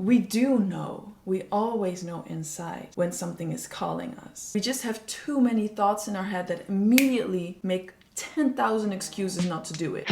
We do know, we always know inside when something is calling us. We just have too many thoughts in our head that immediately make 10,000 excuses not to do it.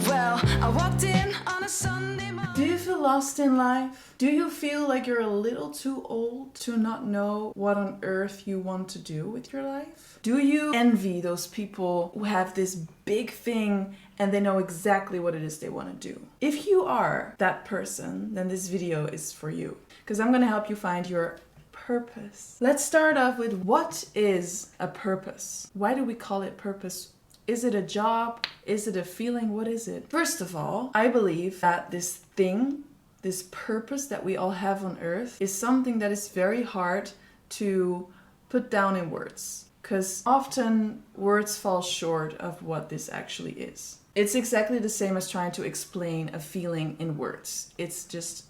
Well, I walked in on a Sunday morning. Do you feel lost in life? Do you feel like you're a little too old to not know what on earth you want to do with your life? Do you envy those people who have this big thing and they know exactly what it is they want to do? If you are that person, then this video is for you, because I'm going to help you find your purpose. Let's start off with, what is a purpose? Why do we call it purpose? Is it a job? Is it a feeling? What is it? First of all, I believe that this thing, this purpose that we all have on earth, is something that is very hard to put down in words, because often words fall short of what this actually is. It's exactly the same as trying to explain a feeling in words. It's just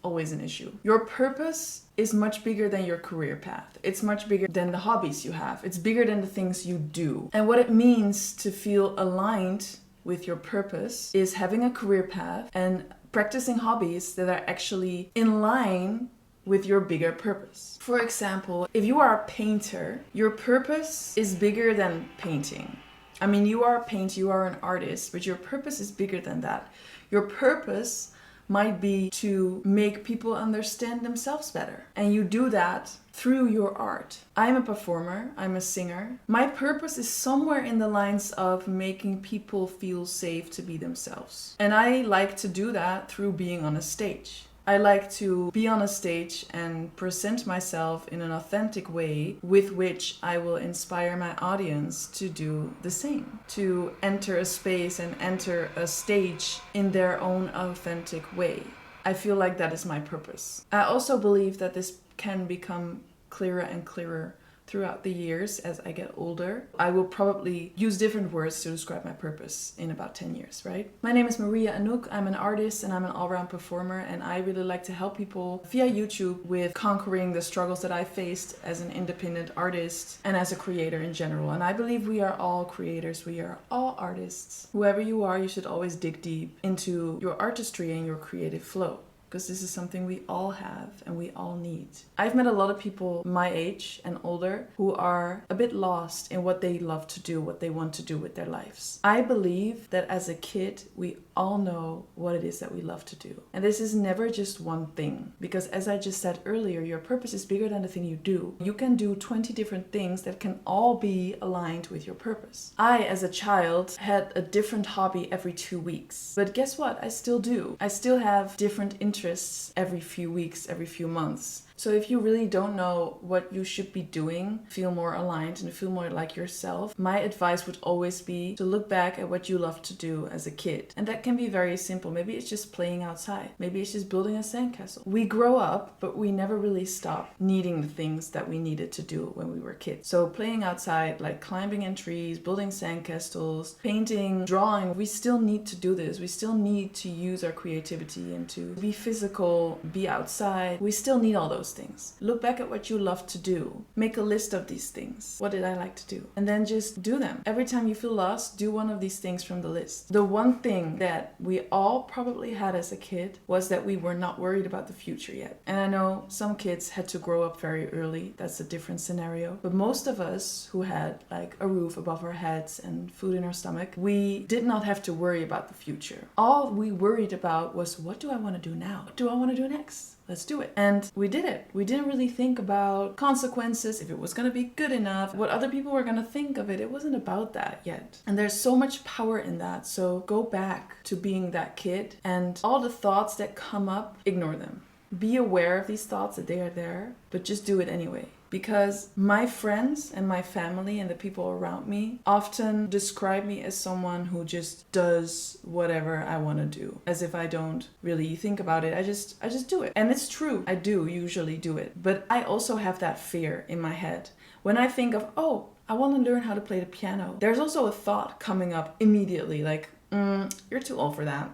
always an issue. Your purpose is much bigger than your career path. It's much bigger than the hobbies you have. It's bigger than the things you do. And what it means to feel aligned with your purpose is having a career path and practicing hobbies that are actually in line with your bigger purpose. For example, if you are a painter, your purpose is bigger than painting. I mean, you are a painter, you are an artist, but your purpose is bigger than that. Your purpose might be to make people understand themselves better. And you do that through your art. I'm a performer, I'm a singer. My purpose is somewhere in the lines of making people feel safe to be themselves. And I like to do that through being on a stage. I like to be on a stage and present myself in an authentic way with which I will inspire my audience to do the same, to enter a space and enter a stage in their own authentic way. I feel like that is my purpose. I also believe that this can become clearer and clearer throughout the years as I get older. I will probably use different words to describe my purpose in about 10 years, right? My name is Maria Anouk. I'm an artist and I'm an all-round performer, and I really like to help people via YouTube with conquering the struggles that I faced as an independent artist and as a creator in general. And I believe we are all creators, we are all artists. Whoever you are, you should always dig deep into your artistry and your creative flow, because this is something we all have and we all need. I've met a lot of people my age and older who are a bit lost in what they love to do, what they want to do with their lives. I believe that as a kid, we all know what it is that we love to do. And this is never just one thing, because as I just said earlier, your purpose is bigger than the thing you do. You can do 20 different things that can all be aligned with your purpose. I, as a child, had a different hobby every 2 weeks. But guess what? I still do. I still have different interests every few weeks, every few months. So if you really don't know what you should be doing, feel more aligned and feel more like yourself, my advice would always be to look back at what you loved to do as a kid. And that can be very simple. Maybe it's just playing outside. Maybe it's just building a sandcastle. We grow up, but we never really stop needing the things that we needed to do when we were kids. So playing outside, like climbing in trees, building sandcastles, painting, drawing, we still need to do this. We still need to use our creativity and to be physical, be outside. We still need all those things. Look back at what you love to do. Make a list of these things. What did I like to do? And then just do them. Every time you feel lost, do one of these things from the list. The one thing that we all probably had as a kid was that we were not worried about the future yet. And I know some kids had to grow up very early. That's a different scenario. But most of us who had like a roof above our heads and food in our stomach, we did not have to worry about the future. All we worried about was, what do I want to do now? What do I want to do next? Let's do it. And we did it. We didn't really think about consequences, if it was going to be good enough, what other people were going to think of it. It wasn't about that yet. And there's so much power in that. So go back to being that kid, and all the thoughts that come up, ignore them. Be aware of these thoughts, that they are there, but just do it anyway. Because my friends and my family and the people around me often describe me as someone who just does whatever I want to do. As if I don't really think about it. I just do it. And it's true. I do usually do it. But I also have that fear in my head. When I think of, oh, I want to learn how to play the piano, there's also a thought coming up immediately, like, You're too old for that.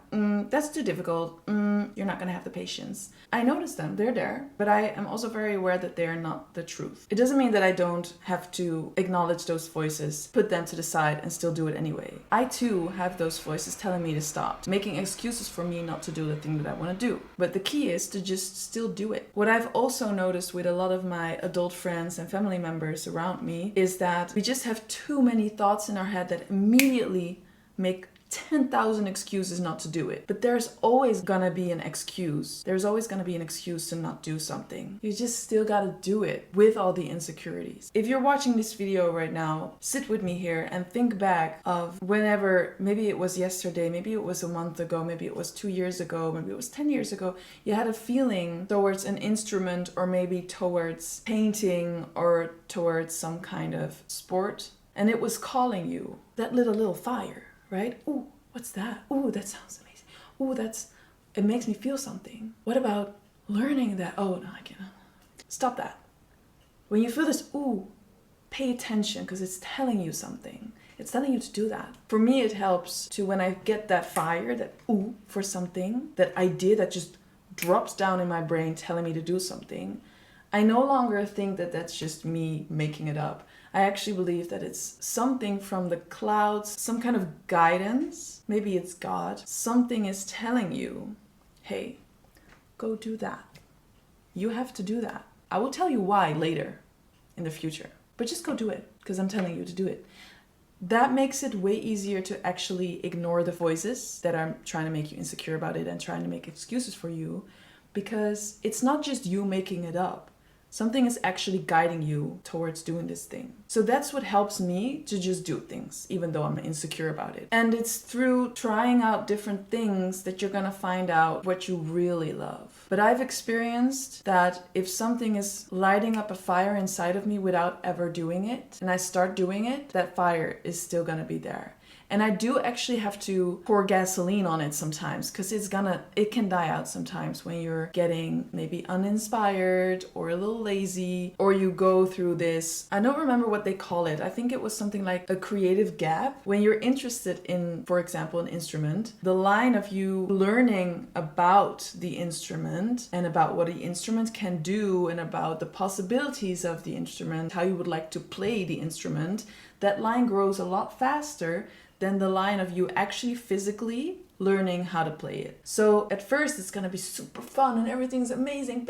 That's too difficult. You're not gonna have the patience. I notice them, they're there, but I am also very aware that they're not the truth. It doesn't mean that I don't have to acknowledge those voices, put them to the side and still do it anyway. I too have those voices telling me to stop, making excuses for me not to do the thing that I want to do. But the key is to just still do it. What I've also noticed with a lot of my adult friends and family members around me is that we just have too many thoughts in our head that immediately make 10,000 excuses not to do it. But there's always gonna be an excuse. There's always gonna be an excuse to not do something. You just still gotta do it with all the insecurities. If you're watching this video right now, sit with me here and think back of whenever, maybe it was yesterday, maybe it was a month ago, maybe it was 2 years ago, maybe it was 10 years ago, you had a feeling towards an instrument or maybe towards painting or towards some kind of sport, and it was calling you. That lit a little fire. Right? Ooh, what's that? Ooh, that sounds amazing. Ooh, it makes me feel something. What about learning that? Oh, no, I can't. Stop that. When you feel this, ooh, pay attention because it's telling you something. It's telling you to do that. For me, it helps to when I get that fire, that ooh, for something, that idea that just drops down in my brain telling me to do something. I no longer think that that's just me making it up. I actually believe that it's something from the clouds, some kind of guidance. Maybe it's God. Something is telling you, hey, go do that. You have to do that. I will tell you why later in the future, but just go do it because I'm telling you to do it. That makes it way easier to actually ignore the voices that are trying to make you insecure about it and trying to make excuses for you, because it's not just you making it up. Something is actually guiding you towards doing this thing. So that's what helps me to just do things, even though I'm insecure about it. And it's through trying out different things that you're gonna find out what you really love. But I've experienced that if something is lighting up a fire inside of me without ever doing it, and I start doing it, that fire is still gonna be there. And I do actually have to pour gasoline on it sometimes because it can die out sometimes when you're getting maybe uninspired or a little lazy, or you go through this, I don't remember what they call it. I think it was something like a creative gap. When you're interested in, for example, an instrument, the line of you learning about the instrument and about what the instrument can do and about the possibilities of the instrument, how you would like to play the instrument, that line grows a lot faster than the line of you actually physically learning how to play it. So at first it's gonna be super fun and everything's amazing,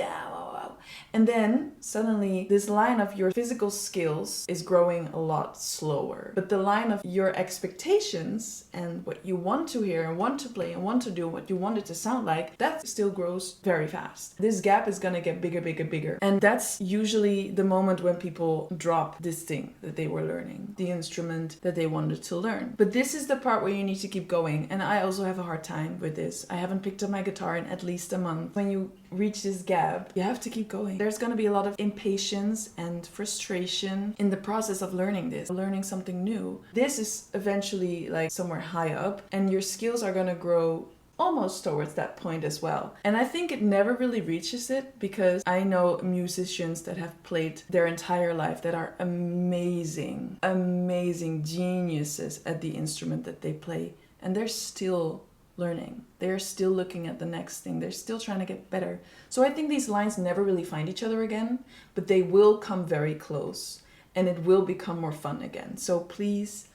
and then suddenly this line of your physical skills is growing a lot slower. But the line of your expectations and what you want to hear and want to play and want to do, what you want it to sound like, that still grows very fast. This gap is gonna get bigger, bigger, bigger. And that's usually the moment when people drop this thing that they were learning, the instrument that they wanted to learn. But this is the part where you need to keep going. And I also have a hard time with this. I haven't picked up my guitar in at least a month. When you reach this gap, you have to keep going. There's going to be a lot of impatience and frustration in the process of learning this, learning something new. This is eventually like somewhere high up, and your skills are going to grow almost towards that point as well. And I think it never really reaches it, because I know musicians that have played their entire life that are amazing, amazing geniuses at the instrument that they play, and they're still learning. They're still looking at the next thing. They're still trying to get better. So I think these lines never really find each other again, but they will come very close and it will become more fun again. So please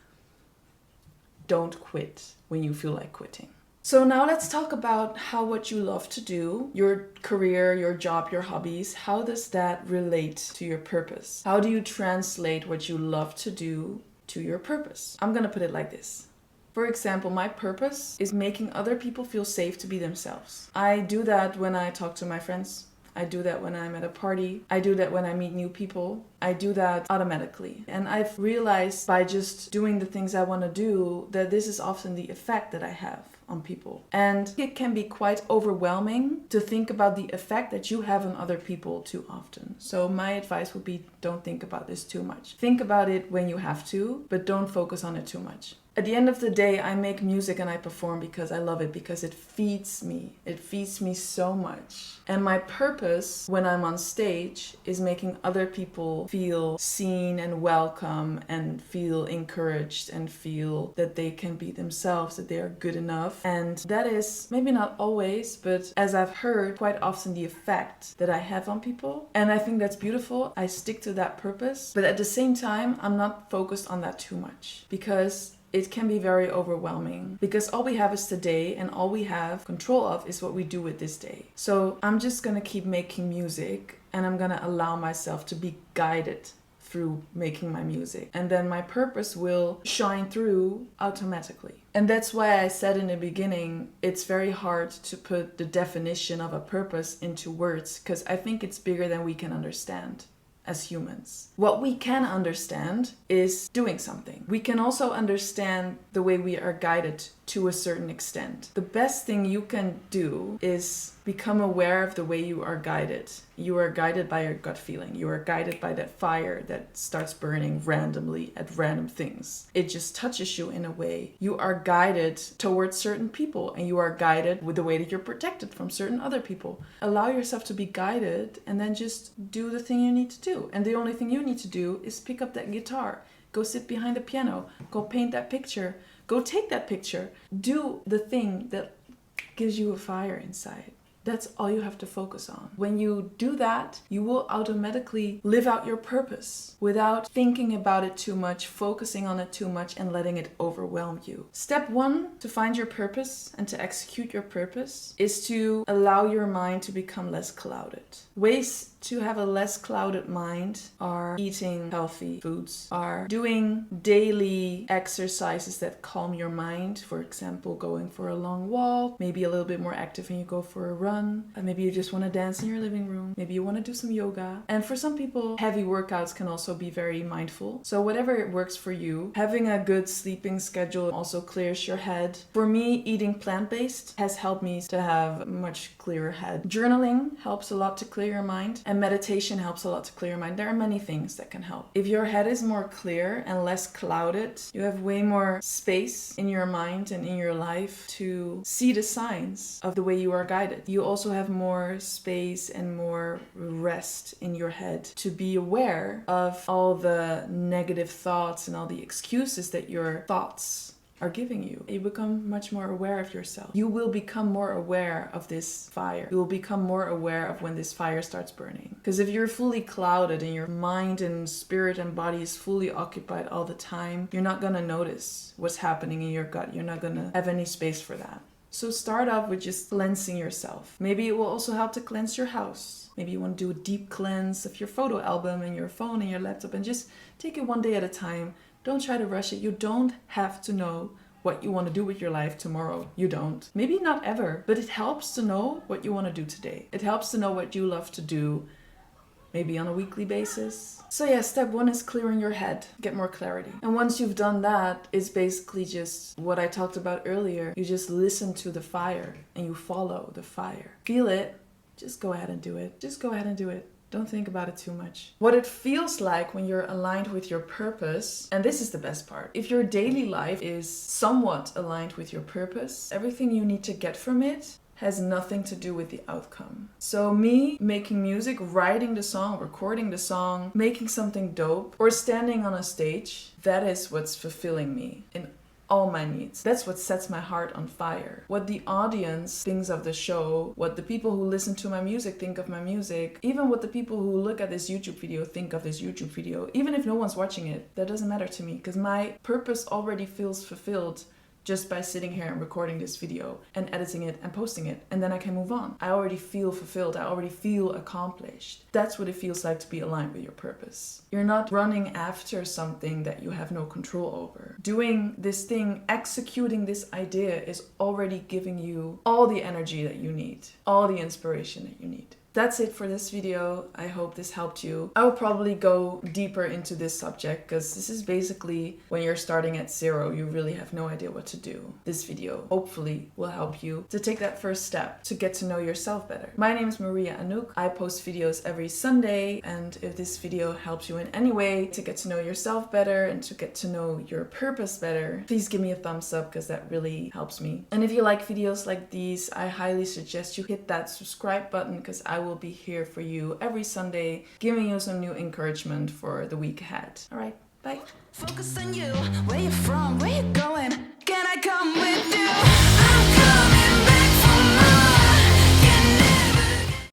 don't quit when you feel like quitting. So now let's talk about how what you love to do, your career, your job, your hobbies, how does that relate to your purpose? How do you translate what you love to do to your purpose? I'm gonna put it like this. For example, my purpose is making other people feel safe to be themselves. I do that when I talk to my friends. I do that when I'm at a party. I do that when I meet new people. I do that automatically. And I've realized by just doing the things I want to do that this is often the effect that I have. on people. And it can be quite overwhelming to think about the effect that you have on other people too often. So my advice would be, don't think about this too much. Think about it when you have to, but don't focus on it too much. At the end of the day, I make music and I perform because I love it, because it feeds me. It feeds me so much. And my purpose when I'm on stage is making other people feel seen and welcome and feel encouraged and feel that they can be themselves, that they are good enough. And that is maybe not always, but as I've heard, quite often the effect that I have on people. And I think that's beautiful. I stick to that purpose. But at the same time, I'm not focused on that too much, because it can be very overwhelming, because all we have is today and all we have control of is what we do with this day. So I'm just gonna keep making music and I'm gonna allow myself to be guided through making my music. And then my purpose will shine through automatically. And that's why I said in the beginning, it's very hard to put the definition of a purpose into words, because I think it's bigger than we can understand as humans. What we can understand is doing something. We can also understand the way we are guided to a certain extent. The best thing you can do is become aware of the way you are guided. You are guided by your gut feeling. You are guided by that fire that starts burning randomly at random things. It just touches you in a way. You are guided towards certain people, and you are guided with the way that you're protected from certain other people. Allow yourself to be guided and then just do the thing you need to do. And the only thing you need to do is pick up that guitar, go sit behind the piano, go paint that picture, go take that picture. Do the thing that gives you a fire inside. That's all you have to focus on. When you do that, you will automatically live out your purpose without thinking about it too much, focusing on it too much, and letting it overwhelm you. Step 1 to find your purpose and to execute your purpose is to allow your mind to become less clouded. Ways to have a less clouded mind are eating healthy foods, are doing daily exercises that calm your mind. For example, going for a long walk, maybe a little bit more active and you go for a run. Maybe you just want to dance in your living room. Maybe you want to do some yoga. And for some people, heavy workouts can also be very mindful. So whatever works for you, having a good sleeping schedule also clears your head. For me, eating plant-based has helped me to have a much clearer head. Journaling helps a lot to clear your mind. And meditation helps a lot to clear your mind. There are many things that can help. If your head is more clear and less clouded, you have way more space in your mind and in your life to see the signs of the way you are guided. You also have more space and more rest in your head to be aware of all the negative thoughts and all the excuses that your thoughts are giving you. You become much more aware of yourself. You will become more aware of this fire. You will become more aware of when this fire starts burning. Because if you're fully clouded and your mind and spirit and body is fully occupied all the time, you're not going to notice what's happening in your gut. You're not going to have any space for that. So start off with just cleansing yourself. Maybe it will also help to cleanse your house. Maybe you want to do a deep cleanse of your photo album and your phone and your laptop, and just take it one day at a time. Don't try to rush it. You don't have to know what you want to do with your life tomorrow. You don't. Maybe not ever, but it helps to know what you want to do today. It helps to know what you love to do, maybe on a weekly basis. So yeah, step 1 is clearing your head, get more clarity. And once you've done that, it's basically just what I talked about earlier. You just listen to the fire and you follow the fire. Feel it, just go ahead and do it. Just go ahead and do it. Don't think about it too much. What it feels like when you're aligned with your purpose, and this is the best part, if your daily life is somewhat aligned with your purpose, everything you need to get from it has nothing to do with the outcome. So me making music, writing the song, recording the song, making something dope, or standing on a stage, that is what's fulfilling me in all my needs. That's what sets my heart on fire. What the audience thinks of the show, what the people who listen to my music think of my music, even what the people who look at this YouTube video think of this YouTube video, even if no one's watching it, that doesn't matter to me, because my purpose already feels fulfilled just by sitting here and recording this video and editing it and posting it, and then I can move on. I already feel fulfilled. I already feel accomplished. That's what it feels like to be aligned with your purpose. You're not running after something that you have no control over. Doing this thing, executing this idea is already giving you all the energy that you need, all the inspiration that you need. That's it for this video. I hope this helped you. I will probably go deeper into this subject because this is basically when you're starting at zero, you really have no idea what to do. This video hopefully will help you to take that first step to get to know yourself better. My name is Maria Anouk. I post videos every Sunday, and if this video helps you in any way to get to know yourself better and to get to know your purpose better, please give me a thumbs up because that really helps me. And if you like videos like these, I highly suggest you hit that subscribe button because I will be here for you every Sunday, giving you some new encouragement for the week ahead. All right, bye. Focus on you, where you from, where you going? Can I come with you?